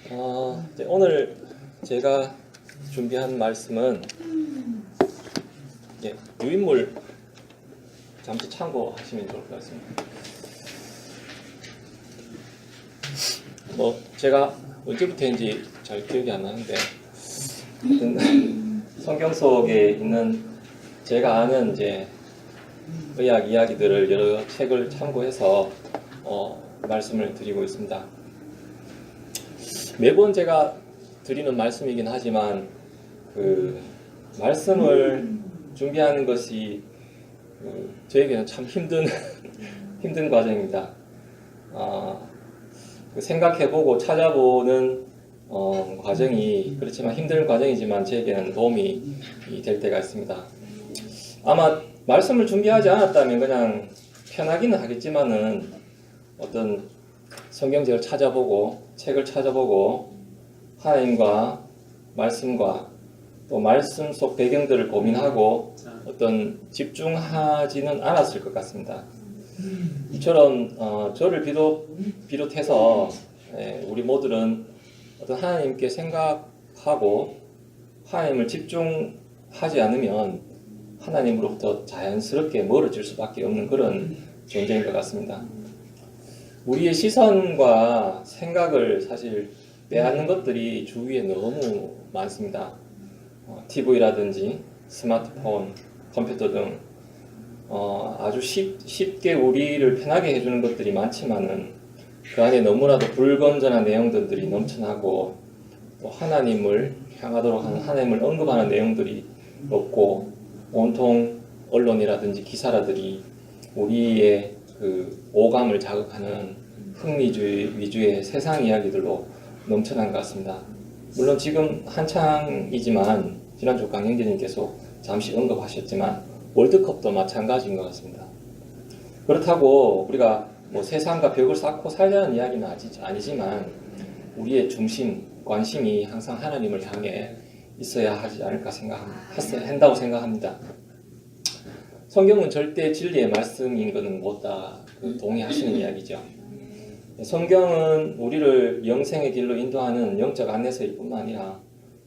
오늘 제가 준비한 말씀은 유인물 잠시 참고하시면 좋을 것 같습니다. 제가 언제부터인지 잘 기억이 안 나는데 성경 속에 있는 제가 아는 의학 이야기들을 여러 책을 참고해서 말씀을 드리고 있습니다. 매번 제가 드리는 말씀이긴 하지만 그 말씀을 준비하는 것이 저에게는 참 힘든 과정입니다. 생각해보고 찾아보는 과정이 그렇지만 힘든 과정이지만 저에게는 도움이 될 때가 있습니다. 아마 말씀을 준비하지 않았다면 그냥 편하기는 하겠지만은 어떤 성경책을 찾아보고 책을 찾아보고 하나님과 말씀과 또 말씀 속 배경들을 고민하고 어떤 집중하지는 않았을 것 같습니다. 이처럼 저를 비롯해서 우리 모두는 어떤 하나님께 생각하고 하나님을 집중하지 않으면 하나님으로부터 자연스럽게 멀어질 수밖에 없는 그런 존재인 것 같습니다. 우리의 시선과 생각을 사실 빼앗는 것들이 주위에 너무 많습니다. TV라든지 스마트폰, 컴퓨터 등 아주 쉽게 우리를 편하게 해주는 것들이 많지만은 그 안에 너무나도 불건전한 내용들이 넘쳐나고 또 하나님을 향하도록 하는 하나님을 언급하는 내용들이 없고 온통 언론이라든지 기사라들이 우리의 그 오감을 자극하는 흥미주의 위주의 세상 이야기들로 넘쳐난 것 같습니다. 물론 지금 한창이지만 지난주 강영재님께서 잠시 언급하셨지만 월드컵도 마찬가지인 것 같습니다. 그렇다고 우리가 세상과 벽을 쌓고 살자는 이야기는 아니지만 우리의 중심, 관심이 항상 하나님을 향해 있어야 하지 않을까 한다고 생각합니다. 성경은 절대 진리의 말씀인 것은 못다 동의하시는 이야기죠. 성경은 우리를 영생의 길로 인도하는 영적 안내서일 뿐만 아니라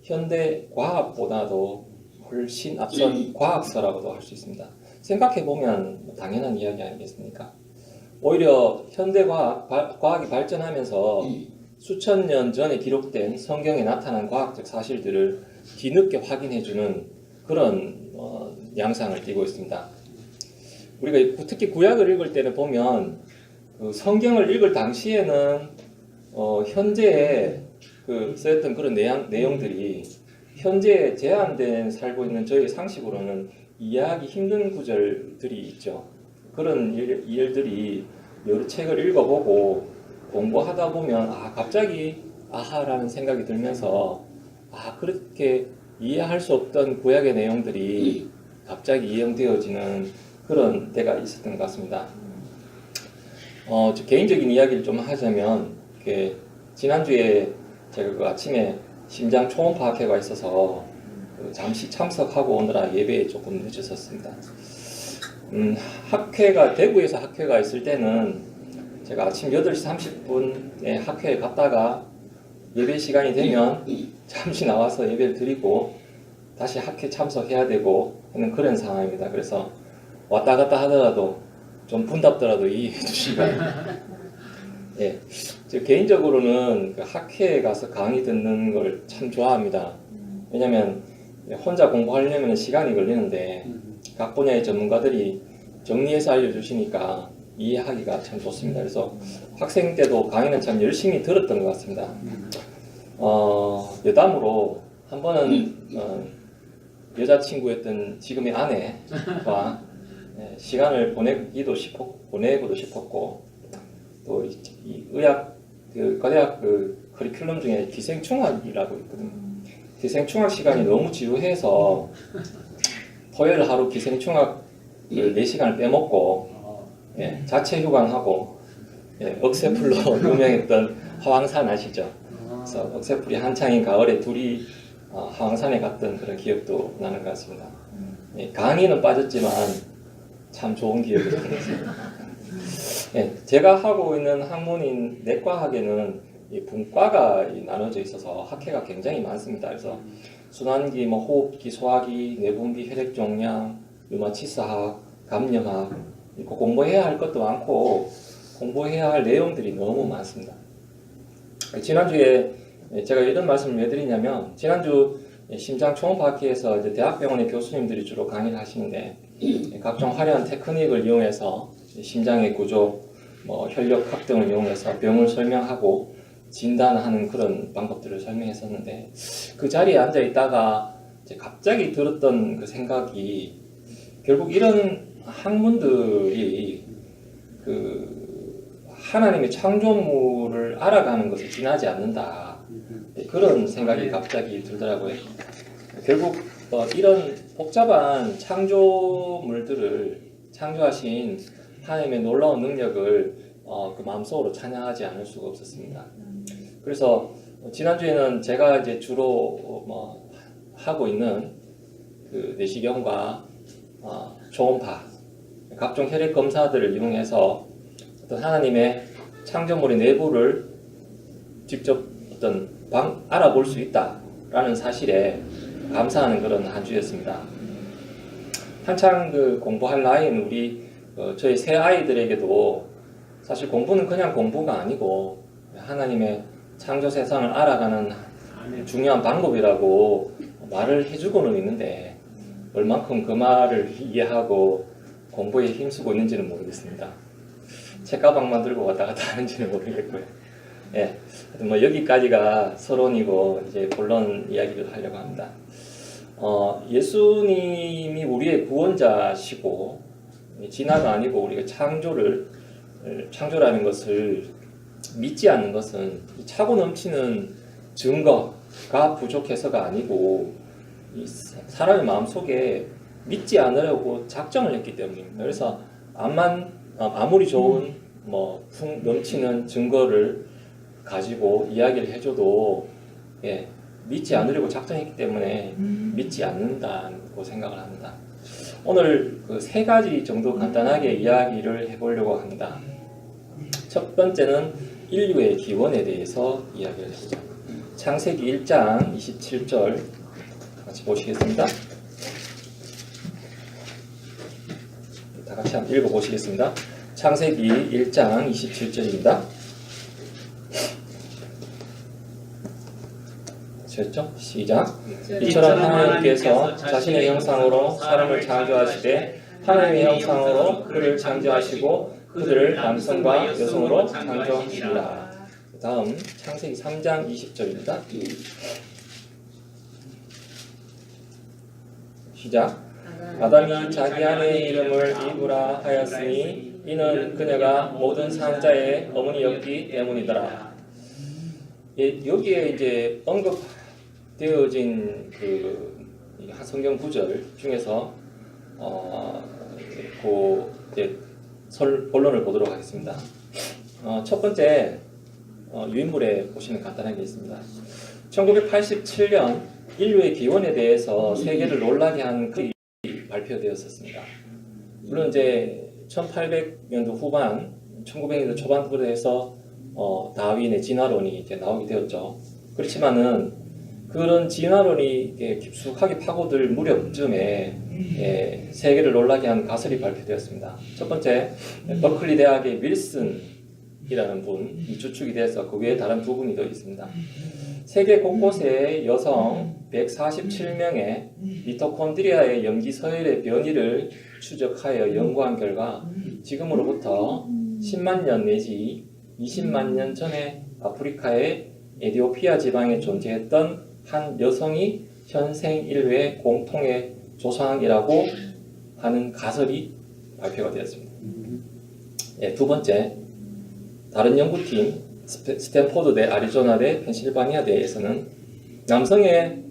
현대 과학보다도 훨씬 앞선 과학서라고도 할 수 있습니다. 생각해보면 당연한 이야기 아니겠습니까? 오히려 현대 과학이 발전하면서 수천 년 전에 기록된 성경에 나타난 과학적 사실들을 뒤늦게 확인해주는 그런 양상을 띠고 있습니다. 우리가 특히 구약을 읽을 때는 보면 그 성경을 읽을 당시에는 현재에 쓰였던 그런 내용들이 현재에 제한된 살고 있는 저희 상식으로는 이해하기 힘든 구절들이 있죠. 그런 일들이 여러 책을 읽어보고 공부하다 보면 갑자기 아하라는 생각이 들면서 그렇게 이해할 수 없던 구약의 내용들이 갑자기 이해되어지는 그런 때가 있었던 것 같습니다. 개인적인 이야기를 좀 하자면 지난주에 제가 아침에 심장 초음파학회가 있어서 잠시 참석하고 오느라 예배에 조금 늦었었습니다. 대구에서 학회가 있을 때는 제가 아침 8시 30분에 학회에 갔다가 예배 시간이 되면 잠시 나와서 예배를 드리고 다시 학회 참석해야 되고 하는 그런 상황입니다. 그래서 왔다 갔다 하더라도 좀 분답더라도 이해해 주시기 바랍니다. 개인적으로는 학회에 가서 강의 듣는 걸 참 좋아합니다. 왜냐하면 혼자 공부하려면 시간이 걸리는데 각 분야의 전문가들이 정리해서 알려주시니까 이해하기가 참 좋습니다. 그래서 학생 때도 강의는 참 열심히 들었던 것 같습니다. 여담으로 한 번은 여자친구였던 지금의 아내와 시간을 보내고도 싶었고 또 이 의학 과대학 커리큘럼 중에 기생충학이라고 있거든요. 기생충학 시간이 너무 지루해서 토요일 하루 기생충학 4시간을 빼먹고 자체 휴강하고 억새풀로 유명했던 화왕산 아시죠? 그래서 억새풀이 한창인 가을에 둘이 화왕산에 갔던 그런 기억도 나는 것 같습니다. 강의는 빠졌지만 참 좋은 기억이 나는 것 같습니다. 제가 하고 있는 학문인 내과학에는 이 분과가 나눠져 있어서 학회가 굉장히 많습니다. 그래서 순환기, 뭐 호흡기, 소화기, 내분비, 혈액 종양, 류마티스학, 감염학, 공부해야 할 것도 많고 공부해야 할 내용들이 너무 많습니다. 지난주에 제가 이런 말씀을 왜 드리냐면, 지난주 심장 초음파학회에서 이제 대학병원의 교수님들이 주로 강의를 하시는데, 각종 화려한 테크닉을 이용해서 심장의 구조, 뭐 혈력학 등을 이용해서 병을 설명하고 진단하는 그런 방법들을 설명했었는데, 그 자리에 앉아 있다가 이제 갑자기 들었던 그 생각이, 결국 이런 학문들이 하나님의 창조물을 알아가는 것에 지나지 않는다, 그런 생각이 갑자기 들더라고요. 결국 이런 복잡한 창조물들을 창조하신 하나님의 놀라운 능력을 그 마음속으로 찬양하지 않을 수가 없었습니다. 그래서 지난주에는 제가 이제 주로 하고 있는 그 내시경과 초음파, 각종 혈액 검사들을 이용해서 어떤 하나님의 창조물의 내부를 직접 알아볼 수 있다라는 사실에 감사하는 그런 한 주였습니다. 한창 공부할 나이인 저희 새 아이들에게도 사실 공부는 그냥 공부가 아니고 하나님의 창조 세상을 알아가는 중요한 방법이라고 말을 해주고는 있는데, 얼만큼 그 말을 이해하고 공부에 힘쓰고 있는지는 모르겠습니다. 책가방만 들고 왔다 갔다 하는지는 모르겠고요. 예, 여기까지가 서론이고 이제 본론 이야기를 하려고 합니다. 예수님이 우리의 구원자시고, 진화가 아니고 우리가 창조라는 것을 믿지 않는 것은 차고 넘치는 증거가 부족해서가 아니고, 이 사람의 마음속에 믿지 않으려고 작정을 했기 때문입니다. 그래서 아무리 좋은 풍 넘치는 증거를 가지고 이야기를 해줘도 믿지 않으려고 작정했기 때문에 믿지 않는다고 생각을 합니다. 오늘 그 3가지 정도 간단하게 이야기를 해보려고 합니다. 첫 번째는 인류의 기원에 대해서 이야기를 해보죠. 창세기 1장 27절 같이 보시겠습니다. 다 같이 한번 읽어보시겠습니다. 창세기 1장 27절입니다. 아셨죠? 시작. 이처럼 하나님께서 자신의 형상으로 사람을 창조하시되 하나님의 형상으로 그를 창조하시고 그들을 남성과 여성으로 창조하시리라. 다음 창세기 3장 20절입니다. 시작. 아담이 자기 아내의 이름을 이브라 하였으니 이는 그녀가 모든 상자의 어머니였기 때문이더라. 여기에 이제 언급되어진 그 성경 구절 중에서 본론을 보도록 하겠습니다. 첫 번째 유인물에 보시면 간단하게 있습니다. 1987년 인류의 기원에 대해서 세계를 놀라게 한 글이 발표되었었습니다. 물론 이제 1800년도 후반, 1900년도 초반부터 해서 다윈의 진화론이 이제 나오게 되었죠. 그렇지만은 그런 진화론이 깊숙하게 파고들 무렵쯤에 세계를 놀라게 한 가설이 발표되었습니다. 첫 번째, 버클리 대학의 윌슨이라는 분이 주축이 돼서 그 외에 다른 2분이 더 있습니다. 세계 곳곳에 여성 147명의 미토콘드리아의 염기 서열의 변이를 추적하여 연구한 결과 지금으로부터 10만 년 내지 20만 년 전에 아프리카의 에티오피아 지방에 존재했던 한 여성이 현생 인류의 공통의 조상이라고 하는 가설이 발표가 되었습니다. 두 번째, 다른 연구팀 스탠포드대, 아리조나대, 펜실바니아대에서는 남성의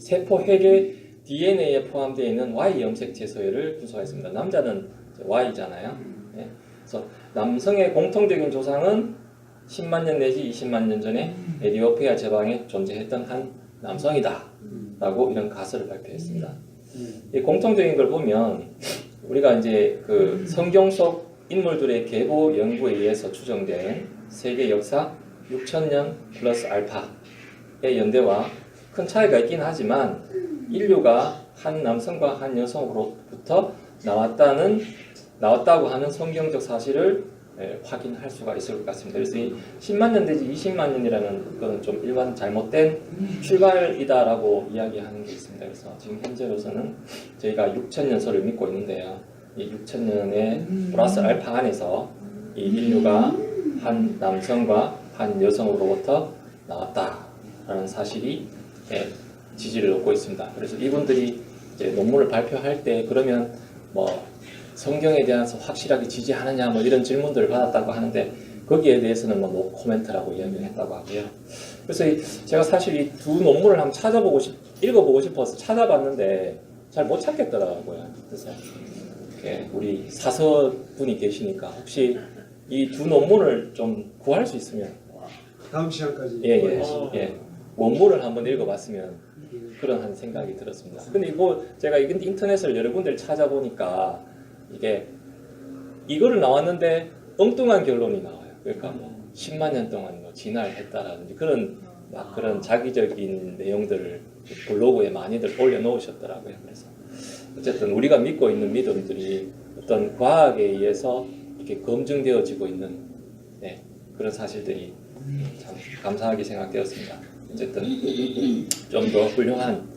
세포 핵의 DNA에 포함되어 있는 Y 염색체 서열을 분석했습니다. 남자는 Y잖아요. 그래서 남성의 공통적인 조상은 10만 년 내지 20만 년 전에 에티오피아 지방에 존재했던 한 남성이다 라고 이런 가설을 발표했습니다. 이 공통적인 걸 보면 우리가 이제 그 성경 속 인물들의 계보 연구에 의해서 추정된 세계 역사, 6000년 플러스 알파의 연대와 큰 차이가 있긴 하지만 인류가 한 남성과 한 여성으로부터 나왔다고 하는 성경적 사실을 확인할 수가 있을 것 같습니다. 그래서 이 10만 년 내지 20만 년이라는 것은 좀 일반 잘못된 출발이다라고 이야기하는 게 있습니다. 그래서 지금 현재로서는 저희가 6천년설을 믿고 있는데요. 이 6천년의 플러스 알파 안에서 이 인류가 한 남성과 한 여성으로부터 나왔다라는 사실이 지지를 얻고 있습니다. 그래서 이분들이 이제 논문을 발표할 때 그러면 뭐 성경에 대해서 확실하게 지지하느냐 뭐 이런 질문들을 받았다고 하는데 거기에 대해서는 뭐 노 코멘트라고 이야기를 했다고 하고요. 그래서 제가 사실 이 두 논문을 한번 읽어보고 싶어서 찾아봤는데 잘 못 찾겠더라고요. 그래서 우리 사서분이 계시니까 혹시 이 두 논문을 좀 구할 수 있으면 다음 시간까지 원문을 한번 읽어봤으면 그런 한 생각이 들었습니다. 근데 이거 제가 인터넷을 여러 군데를 찾아보니까 이거를 나왔는데 엉뚱한 결론이 나와요. 그러니까 뭐 10만 년 동안 뭐 진화했다라든지 그런 자기적인 내용들을 블로그에 많이들 올려놓으셨더라고요. 그래서 어쨌든 우리가 믿고 있는 믿음들이 어떤 과학에 의해서 이렇게 검증되어지고 있는 그런 사실들이 참 감사하게 생각되었습니다. 어쨌든 좀 더 훌륭한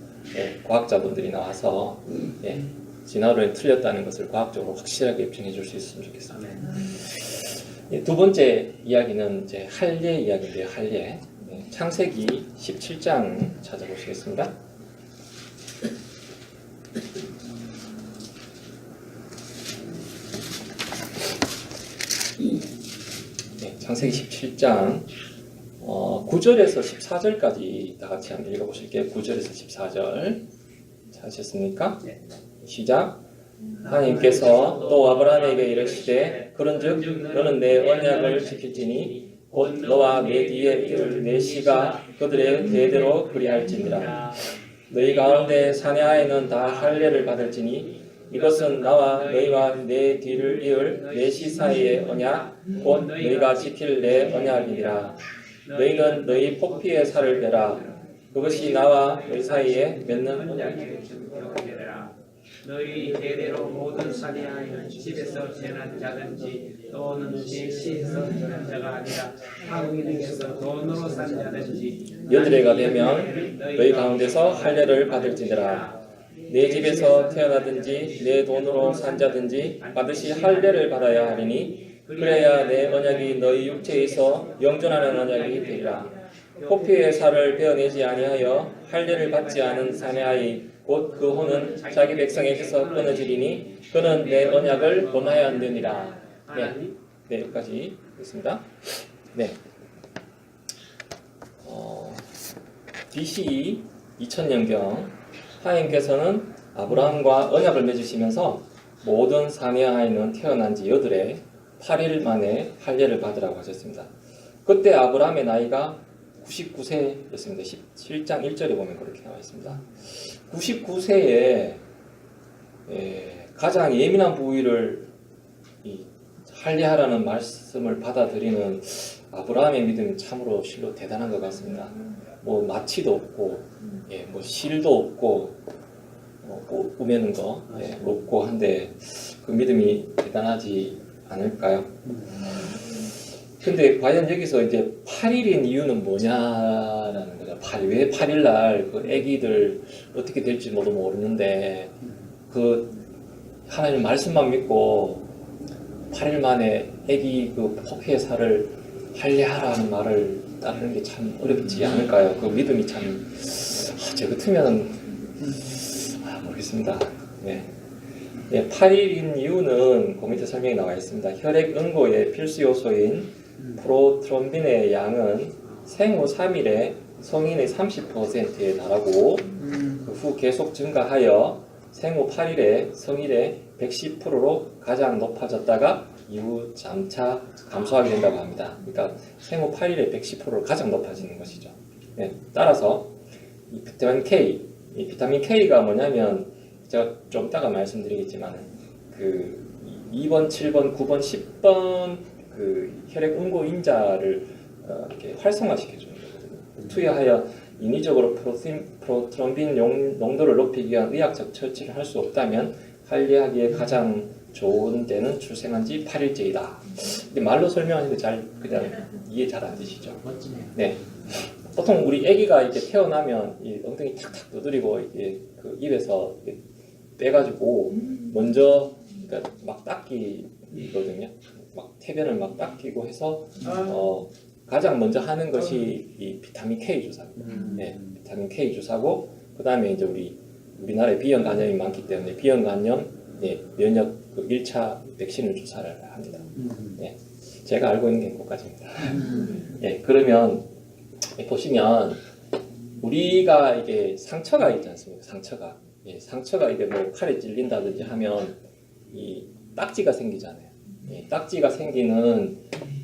과학자분들이 나와서 진화론이 틀렸다는 것을 과학적으로 확실하게 입증해 줄 수 있으면 좋겠습니다. 두 번째 이야기는 이제 할례 이야기인데요. 할례. 창세기 17장 찾아보시겠습니다. 창세기 17장 9절에서 14절까지 다 같이 한번 읽어보실게요. 9절에서 14절 찾으셨습니까? 시작. 하나님께서 또 아브라함에게 이르시되 그런즉 너는 내 언약을 지킬지니 곧 너와 내 뒤에 이을 내 씨가 그들의 대대로 그리할지니라. 너희 가운데 사내아이는 다 할례를 받을지니 이것은 나와 너희와 내 뒤를 이을 내 씨 사이의 언약 곧 너희가 지킬 내 언약이니라. 너희는 너희 포피의 살을 베라. 그것이 나와 너희 사이에 맺는 언약이니라. 너희 대대로 모든 사내아이는 집에서 재난 자든지 또는 제 시에서 재난 자가 아니라 한국인에게서 돈으로 산 자든지 여드레가 되면 너희 가운데서 할례를 받을지니라. 내 집에서 태어나든지 내 돈으로 산 자든지 반드시 할례를 받아야 하리니 그래야 내 언약이 너희 육체에서 영존하는 언약이 되리라. 포피의 살을 베어내지 아니하여 할례를 받지 않은 사내아이 곧 그 혼은 자기 백성에게서 끊어지리니 그는 내 언약을 범하여 안 되니라. 여기까지 있습니다. BC 2000년경 하나님께서는 아브라함과 언약을 맺으시면서 모든 사내아이는 태어난 지 8해 8일 만에 할례를 받으라고 하셨습니다. 그때 아브라함의 나이가 99세였습니다. 17장 1절에 보면 그렇게 나와 있습니다. 99세에 가장 예민한 부위를 할례하라는 말씀을 받아들이는 아브라함의 믿음이 참으로 실로 대단한 것 같습니다. 뭐 마취도 없고, 뭐 실도 없고, 우매는 거 없고 한데 그 믿음이 대단하지 않을까요? 근데 과연 여기서 이제 8일인 이유는 뭐냐라는 거죠. 왜 8일날 그 아기들 어떻게 될지 모르는데 그 하나님 말씀만 믿고 8일 만에 아기 그 포피의 살을 할례하라는 말을 따르는 게 참 어렵지 않을까요? 그 믿음이 참 저 같으면 모르겠습니다. 8일인 이유는 그 밑에 설명이 나와 있습니다. 혈액 응고의 필수 요소인 프로트롬빈의 양은 생후 3일에 성인의 30%에 달하고 그 후 계속 증가하여 생후 8일에 성인의 110%로 가장 높아졌다가 이후 점차 감소하게 된다고 합니다. 그러니까 생후 8일에 110%로 가장 높아지는 것이죠. 따라서 이 비타민 K가 뭐냐면 제가 좀 이따가 말씀드리겠지만 그 2번, 7번, 9번, 10번 그 혈액 응고 인자를 이렇게 활성화시켜주는 거거든요. 투여하여 인위적으로 프로트롬빈 농도를 높이기 위한 의학적 처치를 할 수 없다면 관리하기에 가장 좋은 때는 출생한 지 8일째이다. 말로 설명하니까 잘 그냥 이해 잘 안 되시죠? 멋지네요. 네. 보통 우리 아기가 이렇게 태어나면 이 엉덩이 탁탁 두드리고 이게 그 입에서 이렇게 빼가지고 먼저 그러니까 막 닦기거든요. 막 태변을 막 닦이고 해서 가장 먼저 하는 것이 이 비타민 K 주사입니다. 네, 비타민 K 주사고 그 다음에 이제 우리나라에 비형 간염이 많기 때문에 비형 간염 면역 그 1차 백신을 주사를 합니다. 네, 제가 알고 있는 게 그것까지입니다. 네, 그러면 보시면 우리가 이게 상처가 있지 않습니까? 상처가 이게 뭐 칼에 찔린다든지 하면 이 딱지가 생기잖아요. 딱지가 생기는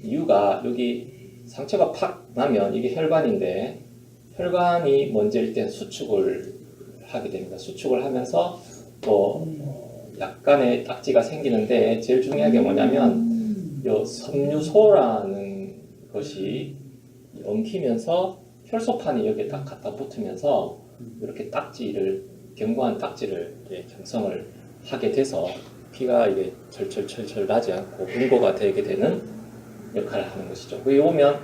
이유가 여기 상처가 팍 나면 이게 혈관인데 혈관이 먼저 일단 수축을 하게 됩니다. 수축을 하면서 또 약간의 딱지가 생기는데 제일 중요한 게 뭐냐면 요 섬유소라는 것이 엉키면서 혈소판이 여기에 딱 갖다 붙으면서 이렇게 견고한 딱지를 형성을 하게 돼서 피가 이게 철철철철 나지 않고 응고가 되게 되는 역할을 하는 것이죠. 여기 보면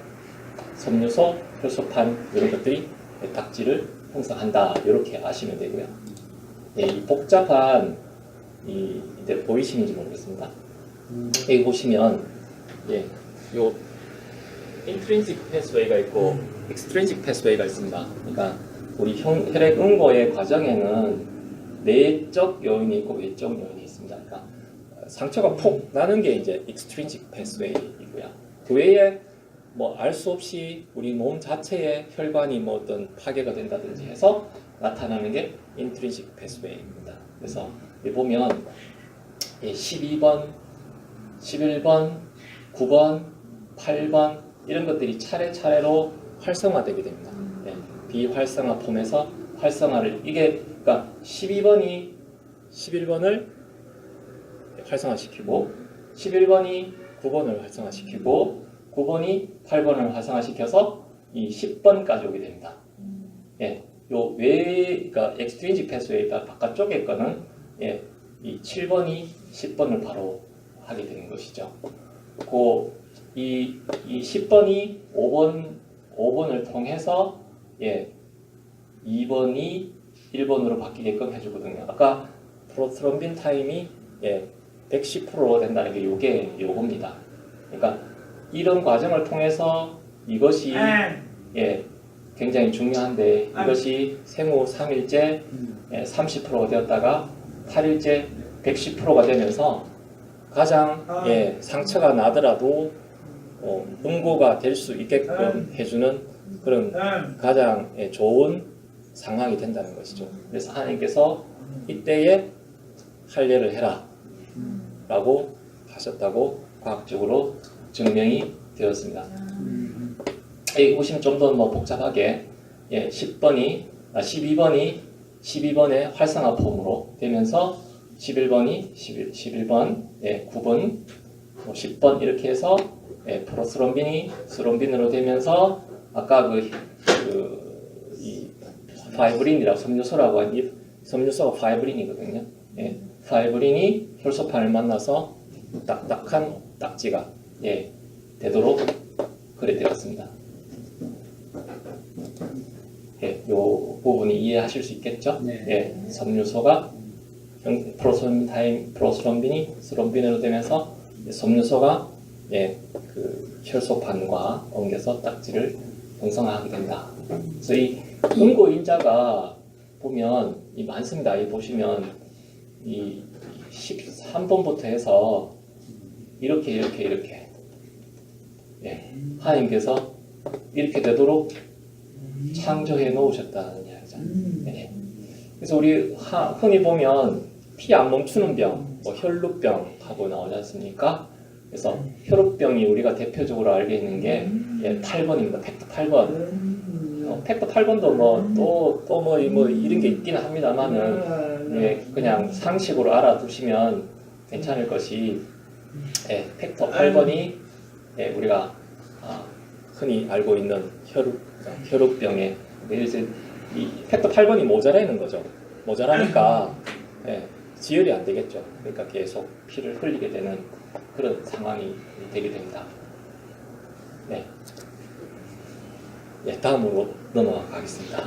섬유소, 혈소판 이런 것들이 딱지를 형성한다 이렇게 아시면 되고요. 이 복잡한 이제 보이시는지 모르겠습니다. 여기 보시면 요 인트린식 패스웨이가 있고 익스트린식 패스웨이가 있습니다. 그러니까 우리 혈액 응고의 과정에는 내적 요인이 있고 외적 요인이 있습니다. 그러니까 상처가 폭 나는 게 이제 익스트린식 패스웨이이고요. 그 외에 뭐 알 수 없이 우리 몸 자체의 혈관이 뭐 어떤 파괴가 된다든지 해서 나타나는 게 인트린식 패스웨이입니다. 그래서 여기 보면 12번, 11번, 9번, 8번 이런 것들이 차례차례로 활성화되게 됩니다. 비활성화 폼에서 활성화를 그러니까 12번이 11번을 활성화시키고 11번이 9번을 활성화시키고 9번이 8번을 활성화시켜서 이 10번까지 오게 됩니다. 그러니까 엑스트린식 패스웨이가 바깥쪽에 거는 이 7번이 10번을 바로 하게 되는 것이죠. 이 10번이 5번을 통해서 2번이 1번으로 바뀌게끔 해주거든요. 아까 프로트롬빈 타임이 110% 된다는 게 요겁니다. 그러니까 이런 과정을 통해서 이것이 굉장히 중요한데 이것이 생후 3일째 30%가 되었다가 8일째 110%가 되면서 가장 상처가 나더라도 응고가 될 수 있게끔 해주는 그런 가장 좋은 상황이 된다는 것이죠. 그래서 하나님께서 이때에 할례를 해라 라고 하셨다고 과학적으로 증명이 되었습니다. 여기 보시면 좀 더 뭐 복잡하게 12번의 활성화 폼으로 되면서 11번이 11번, 9번, 10번 이렇게 해서 프로스롬빈이 스롬빈으로 되면서 아까 이 파이브린이라고 섬유소라고 한 이 섬유소가 파이브린이거든요. 파이브린이 혈소판을 만나서 딱딱한 딱지가 되도록 그래 되었습니다. 이 부분이 이해하실 수 있겠죠? 섬유소가 프로스롬빈이 스롬빈으로 되면서 섬유소가 그 혈소판과 엉겨서 딱지를 형성하게 된다. 그래서 이 응고인자가 보면 많습니다. 이 보시면 이 13번부터 해서 이렇게 하나님께서 이렇게 되도록 창조해 놓으셨다는 이야기잖아요. 그래서 우리 흔히 보면 피 안 멈추는 병, 뭐 혈루병 하고 나오지 않습니까? 그래서 혈루병이 우리가 대표적으로 알게 있는 게 8번입니다. 팩터 8번. 팩터 8번도 뭐 이런 게 있기는 합니다만은 그냥 상식으로 알아두시면 괜찮을 것이 팩터 8번이 우리가 흔히 알고 있는 혈우병에 이제 이 팩터 8번이 모자라는 거죠. 모자라니까 예, 지혈이 안 되겠죠. 그러니까 계속 피를 흘리게 되는 그런 상황이 되게 됩니다. 네. 예, 다음으로 넘어가겠습니다.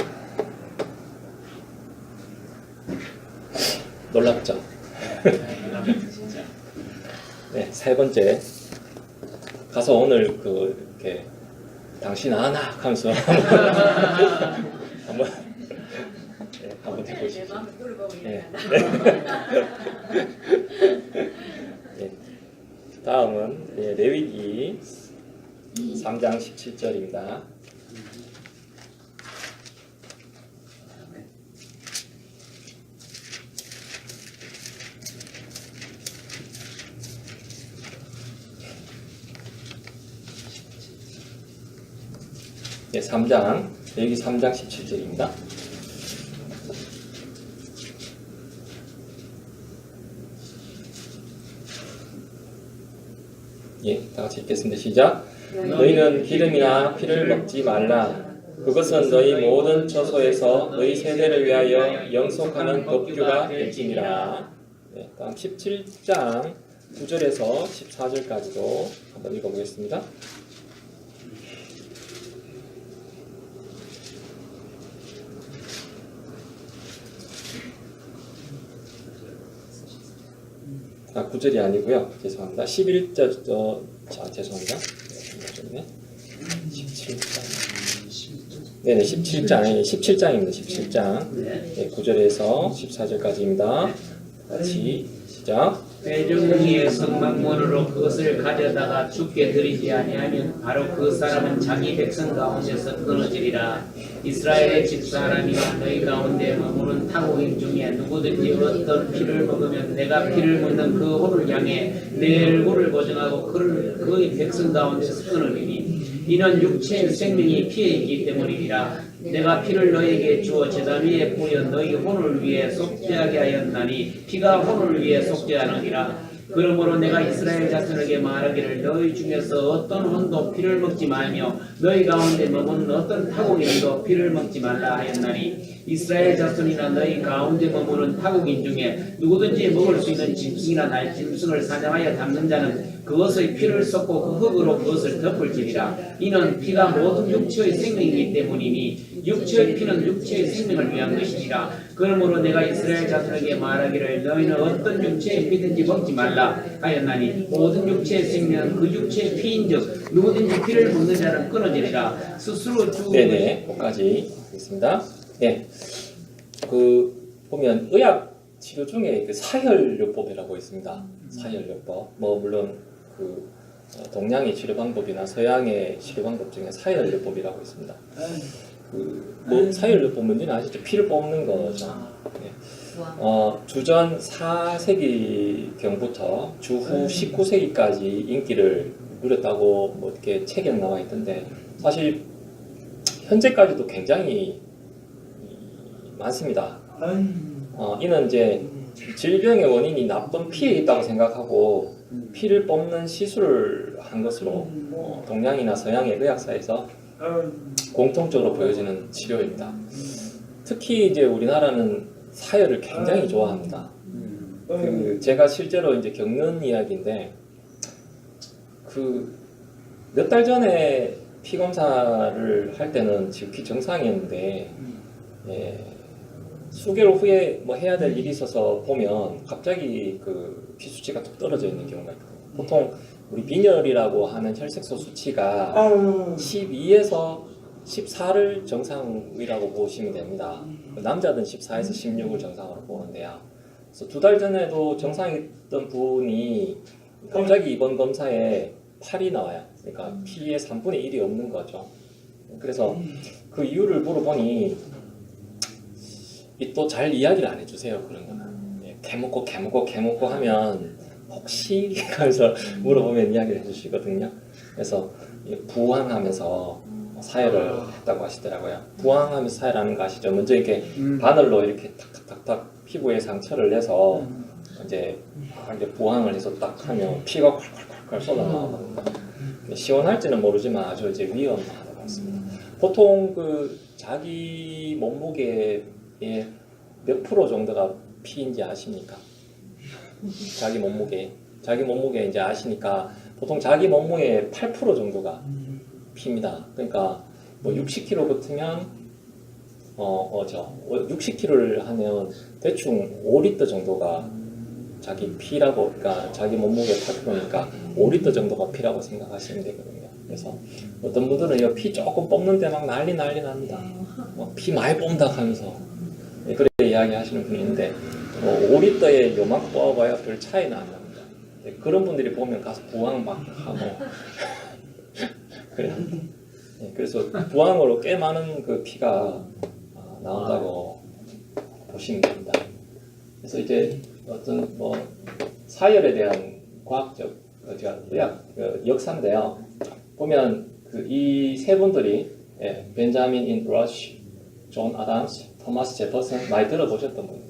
놀랍죠? 네, 세 번째. 가서 오늘 이렇게 당신 아나 하면서 한번 네, 한번 해보시죠. 네. 네. 다음은 레위기 3장 17절입니다. 네, 3장, 여기 3장 17절입니다. 예, 다 같이 읽겠습니다. 시작. 너희는 기름이나 피를 먹지 말라. 그것은 너희 모든 처소에서 너희 세대를 위하여 영속하는 법규가 될지니라. 네, 다음 17장 9절에서 14절까지도 한번 읽어보겠습니다. 아, 9절이 아니고요. 죄송합니다. 11절, 죄송합니다. 17장. 네네, 17장입니다. 17장. 네, 9절에서 14절까지입니다. 같이 시작. 회중기의 성막문으로 그것을 가져다가 주께 드리지 아니하면 바로 그 사람은 자기 백성 가운데서 끊어지리라. 이스라엘의 집사람이나 너희 가운데 머무는 타국인 중에 누구든지 어떤 피를 먹으면 내가 피를 먹는 그 혼을 향해 내 얼굴을 보정하고 그의 백성 가운데서 끊으리니 이는 육체의 생명이 피에 있기 때문이니라. 내가 피를 너에게 주어 제단 위에 부여 너희 혼을 위해 속죄하게 하였나니 피가 혼을 위해 속죄하느니라. 그러므로 내가 이스라엘 자손에게 말하기를 너희 중에서 어떤 혼도 피를 먹지 말며 너희 가운데 머무는 어떤 타국인도 피를 먹지 말라 하였나니 이스라엘 자손이나 너희 가운데 머무는 타국인 중에 누구든지 먹을 수 있는 짐승이나 날짐승을 사냥하여 담는 자는 그것의 피를 쏟고 그 흙으로 그것을 덮을지니라. 이는 피가 모든 육체의 생명이기 때문이니 육체의 피는 육체의 생명을 위한 것이니라. 그러므로 내가 이스라엘 자손에게 말하기를 너희는 어떤 육체의 피든지 먹지 말라 하였나니 모든 육체의 생명은 그 육체의 피인즉 누구든지 피를 먹는 자는 끊어지리라. 스스로 주 네네, 거기까지 하겠습니다. 네, 보면 의학 치료 중에 사혈요법이라고 있습니다. 사혈요법. 물론 동양의 치료 방법이나 서양의 치료 방법 중에 사혈요법이라고 있습니다. 사혈요법 뭔지는 아시죠? 피를 뽑는 거죠. 네. 주전 4세기경부터 주후 19세기까지 인기를 누렸다고 이렇게 책에 나와 있던데 사실 현재까지도 굉장히 많습니다. 이는 이제 질병의 원인이 나쁜 피에 있다고 생각하고 피를 뽑는 시술을 한 것으로 동양이나 서양의 의학사에서 공통적으로 보여지는 치료입니다. 특히 이제 우리나라는 사혈을 굉장히 좋아합니다. 제가 실제로 이제 겪는 이야기인데 몇 달 전에 피 검사를 할 때는 지극히 정상이었는데 수개월 후에 해야 될 일이 있어서 보면 갑자기 피 수치가 뚝 떨어져 있는 경우가 있거든요. 보통 우리 빈혈이라고 하는 혈색소 수치가 12에서 14를 정상이라고 보시면 됩니다. 남자든 14에서 16을 정상으로 보는데요. 그래서 2달 전에도 정상이었던 분이 갑자기 이번 검사에 8이 나와요. 그러니까 피의 3분의 1이 없는 거죠. 그래서 그 이유를 물어보니 또 잘 이야기를 안 해주세요. 그런 거는 개먹고 하면 혹시 하면서 물어보면 이야기를 해주시거든요. 그래서 부항하면서 사혈을 했다고 하시더라고요. 부항하면서 사혈하는 거 아시죠? 먼저 이렇게 바늘로 이렇게 탁탁탁탁 피부에 상처를 내서 이제 부항을 해서 딱 하면 피가 콸콸콸콸 쏟아나오거든요. 시원할지는 모르지만 아주 이제 위험하다고 같습니다. 보통 그 자기 몸무게의 몇 프로 정도가 피인지 아십니까? 자기 몸무게 이제 아시니까 보통 자기 몸무게의 8% 정도가 피입니다. 그러니까 뭐 60kg 같으면 60kg를 하면 대충 5리터 정도가 자기 피라고, 그러니까 자기 몸무게 8%니까 5리터 정도가 피라고 생각하시면 되거든요. 그래서 어떤 분들은 피 조금 뽑는데 막 난리 납니다. 피 많이 뽑는다 하면서 그렇게 이야기 하시는 분이 있는데 5리터에 요만큼 뽑아봐야 별 차이는 안 납니다. 그런 분들이 보면 가서 부항 막 하고 그래요. 그래서 부항으로 꽤 많은 그 피가 나온다고 보시면 됩니다. 그래서 이제 어떤 뭐 사열에 대한 과학적 의학 역사인데요. 보면 이 세 분들이 벤자민 인 러쉬, 존 아담스, 토마스 제퍼슨 많이 들어보셨던 분이죠.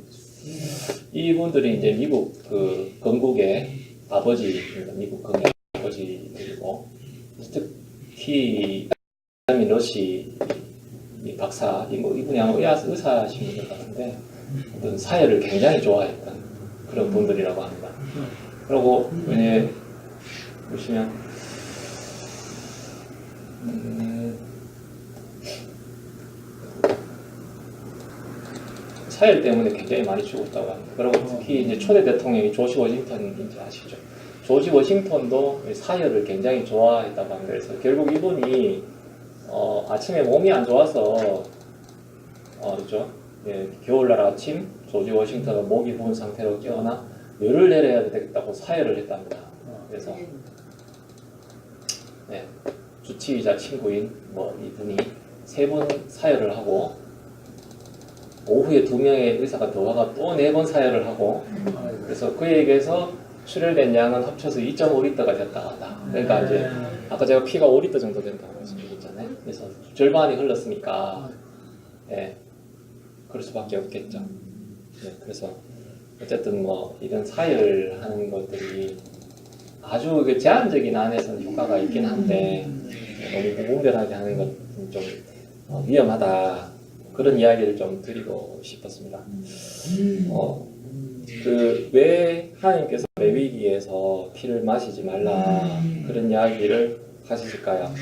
이분들이 이제 미국 그 건국의 아버지입니다. 미국 건국의 아버지이고 특히 벤자민 러쉬 박사, 이분이 아마 의사신 분 같은데 어떤 사열을 굉장히 좋아했던 그런 분들이라고 합니다. 그리고 보시면 사열 때문에 굉장히 많이 죽었다고 합니다. 그리고 특히 이제 초대 대통령이 조지 워싱턴인지 아시죠? 조지 워싱턴도 사열을 굉장히 좋아했다고 합니다. 그래서 결국 이분이 아침에 몸이 안 좋아서 그렇죠? 겨울날 아침 조지 워싱턴은 목이 부은 상태로 깨어나 열을 내려야 되겠다고 사열을 했답니다. 그래서 주치의자 친구인 이분이 3번 사열을 하고 오후에 2명의 의사가 더 와가 또 4번 사열을 하고 그래서 그에게서 출혈된 양은 합쳐서 2.5리터가 됐다 하다. 그러니까 이제 아까 제가 피가 5리터 정도 된다고 말씀드렸잖아요. 그래서 절반이 흘렀으니까 그럴 수밖에 없겠죠. 그래서 어쨌든 이런 사열하는 것들이 아주 제한적인 안에서는 효과가 있긴 한데 너무 무분별하게 하는 건 좀 위험하다. 그런 이야기를 좀 드리고 싶었습니다. 왜 하나님께서 레위기에서 피를 마시지 말라 그런 이야기를 하셨을까요?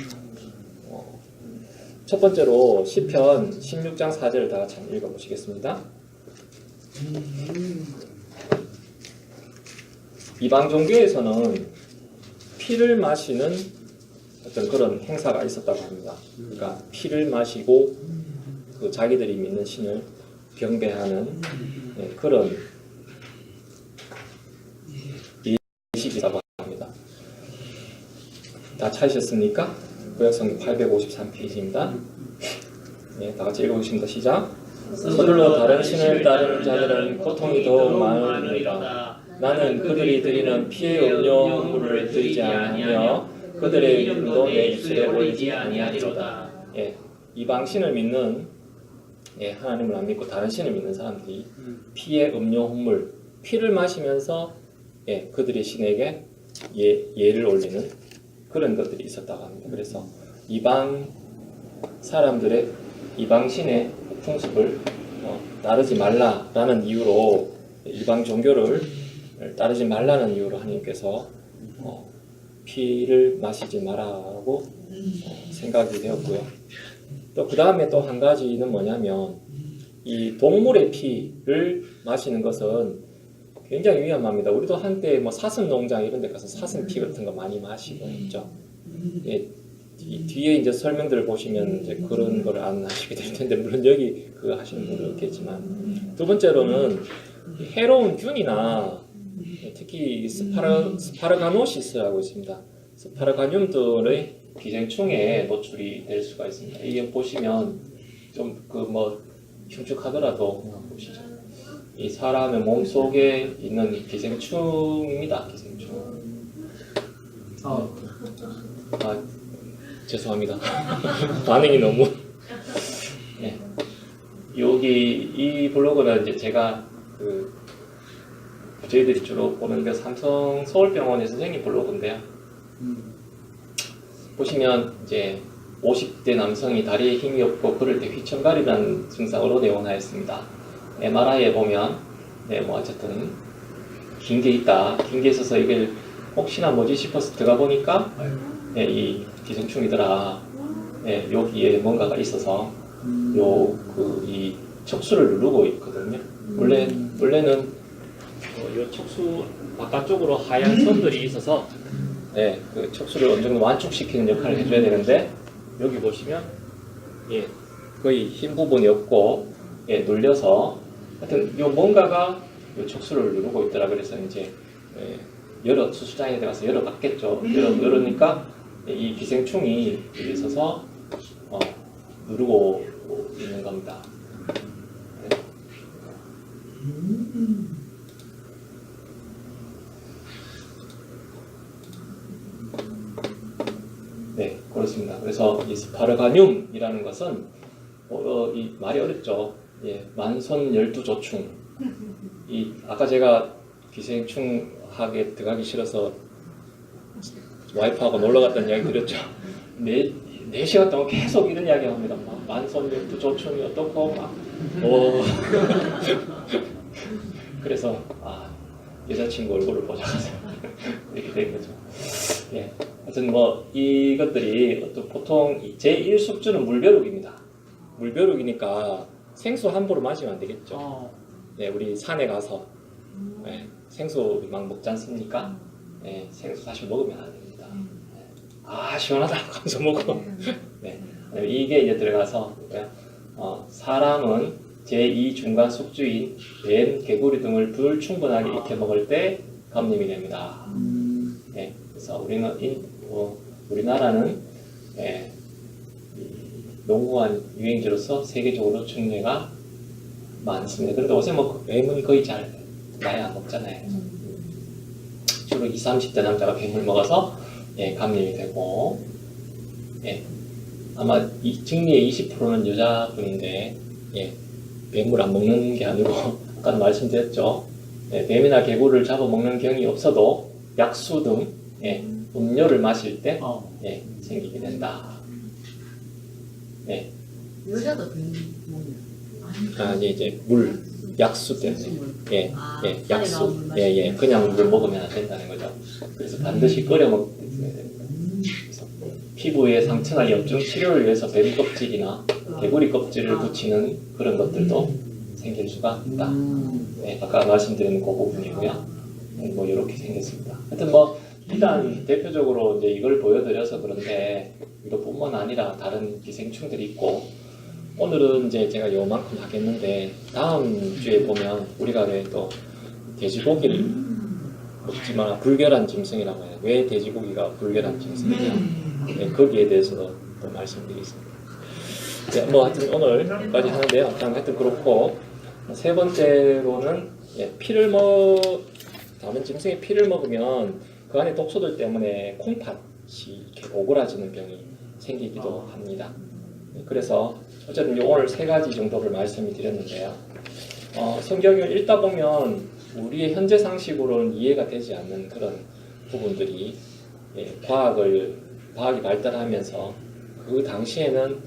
첫 번째로 시편 16장 4절을 다 같이 한번 읽어보시겠습니다. 이방 종교에서는 피를 마시는 어떤 그런 행사가 있었다고 합니다. 그러니까 피를 마시고 그 자기들이 믿는 신을 경배하는 그런 예식이라고 합니다. 다 찾으셨습니까? 구약성경 853페이지입니다. 다 같이 읽어보십니다. 시작. 서둘러 다른 신을 따르는 자들은 고통이 더욱 많으리라. 나는 그들이 드리는 피의 음료물을 드리지 아니하며 그들의 이름도 내 입술에 올리지 아니하리로다. 이방 신을 믿는 하나님을 안 믿고 다른 신을 믿는 사람들이 피의 음료물, 피를 마시면서 그들의 신에게 예를 올리는 그런 것들이 있었다고 합니다. 그래서 이방 사람들의 이방 신의 풍습을 따르지 말라라는 이유로 이방 종교를 따르지 말라는 이유로 하나님께서 피를 마시지 마라고 생각이 되었고요. 또 그 다음에 또 한 가지는 뭐냐면 이 동물의 피를 마시는 것은 굉장히 위험합니다. 우리도 한때 사슴 농장 이런 데 가서 사슴 피 같은 거 많이 마시고 했죠. 이 뒤에 이제 설명들을 보시면 이제 그런 걸 안 하시게 될 텐데 물론 여기 그거 하시는 분은 없겠지만 두 번째로는 해로운 균이나 특히 스파르가노시스라고 있습니다. 스파르가늄들의 기생충에 노출이 될 수가 있습니다. 이게 보시면 좀 흉측하더라도 보시죠. 이 사람의 몸 속에 있는 기생충입니다. 기생충. 죄송합니다. 반응이 너무. 여기 이 블로그는 이제 제가 저희들이 주로 보는 게 삼성 서울병원의 선생님 블로그인데요. 보시면 이제 50대 남성이 다리에 힘이 없고 걸을 때 휘청거리는 증상으로 내원하였습니다. MRI에 보면 뭐 어쨌든 긴 게 있다. 긴 게 있어서 이게 혹시나 뭐지 싶어서 들어가 보니까 이 기생충이더라. 여기에 뭔가가 있어서 이 척수를 누르고 있거든요. 원래는 이 척수 바깥쪽으로 하얀 선들이 있어서 그 척수를 어느 정도 완충시키는 역할을 해줘야 되는데 여기 보시면 거의 흰 부분이 없고 눌려서 하여튼 요 뭔가가 요 척수를 누르고 있더라. 그래서 이제 여러 수술장에 들어가서 열어봤겠죠. 열으니까 이 기생충이 여기 있어서 누르고 있는 겁니다. 네, 그렇습니다. 그래서 이 스파르가늄이라는 것은 이 말이 어렵죠. 만손 12조충. 아까 제가 기생충학에 들어가기 싫어서 와이프하고 놀러 갔다는 이야기 드렸죠. 4시간 동안 계속 이런 이야기 합니다. 만손 12조충이 어떻고 그래서 여자친구 얼굴을 보자마자 이렇게 된 거죠. 하여튼 이것들이 보통 제1숙주는 물벼룩입니다. 물벼룩이니까 생수 함부로 마시면 안 되겠죠. 우리 산에 가서 생수 막 먹지 않습니까? 생수 사실 먹으면 안 됩니다. 시원하다 하면서 먹어. 이게 이제 들어가서 사람은 제2중간 숙주인 뱀, 개구리 등을 불충분하게 익혀 먹을 때 감염이 됩니다. 그래서 우리나라는 농후한 유행지로서 세계적으로 중매가 많습니다. 그런데 요새 뱀은 거의 잘 많이 안 먹잖아요. 주로 20, 30대 남자가 뱀을 먹어서 감염이 되고 아마 증리의 20%는 여자분인데 뱀을 안 먹는 게 아니고 아까도 말씀드렸죠. 뱀이나 개구리를 잡아먹는 경이 없어도 약수 등 음료를 마실 때 생기게 된다. 여자도 뱀 먹냐? 이제 물, 약수 때문에. 약수. 그냥 물 먹으면 안 된다는 거죠. 그래서 반드시 끓여 먹어야 됩니다. 그래서 피부에 상처나 염증 치료를 위해서 뱀 껍질이나 개구리 껍질을 붙이는 그런 것들도 생길 수가 있다. 아까 말씀드린 그 부분이고요. 이렇게 생겼습니다. 하여튼 일단 대표적으로 이제 이걸 보여드려서 그런데 이것뿐만 아니라 다른 기생충들이 있고 오늘은 이제 제가 요만큼 하겠는데 다음 주에 보면 우리가 왜 또 돼지고기를 먹지만 불결한 짐승이라고 해요. 왜 돼지고기가 불결한 짐승이냐? 거기에 대해서도 또 말씀드리겠습니다. 하여튼 오늘까지 하는데요. 하여튼 그렇고 세 번째로는 다른 짐승의 피를 먹으면 그 안에 독소들 때문에 콩팥이 이렇게 오그라지는 병이 생기기도 합니다. 그래서 어쨌든 오늘 세 가지 정도를 말씀을 드렸는데요. 성경을 읽다 보면 우리의 현재 상식으로는 이해가 되지 않는 그런 부분들이 과학이 발달하면서 그 당시에는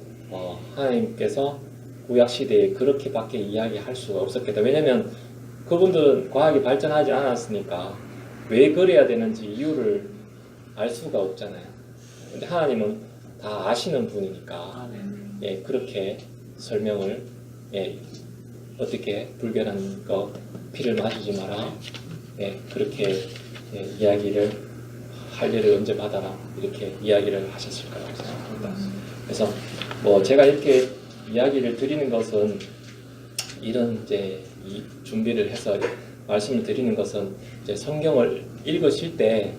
하나님께서 구약 시대에 그렇게밖에 이야기할 수가 없었겠다. 왜냐하면 그분들은 과학이 발전하지 않았으니까 왜 그래야 되는지 이유를 알 수가 없잖아요. 근데 하나님은 다 아시는 분이니까 그렇게 설명을 어떻게 불결한 거 피를 마시지 마라 그렇게 이야기를 할 일을 언제 받아라 이렇게 이야기를 하셨을 거라고 생각합니다. 그래서 제가 이렇게 이야기를 드리는 것은 이런 이제 이 준비를 해서 말씀을 드리는 것은 이제 성경을 읽으실 때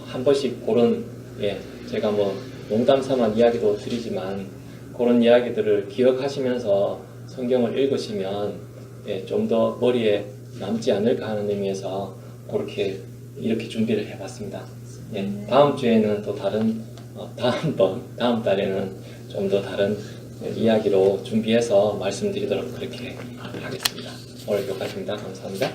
한 번씩 그런 제가 농담 삼아 이야기도 드리지만 그런 이야기들을 기억하시면서 성경을 읽으시면 좀 더 머리에 남지 않을까 하는 의미에서 이렇게 준비를 해봤습니다. 다음 주에는 또 다음 달에는 좀 더 다른 이야기로 준비해서 말씀드리도록 그렇게 하겠습니다. 오늘 여기까지입니다. 감사합니다.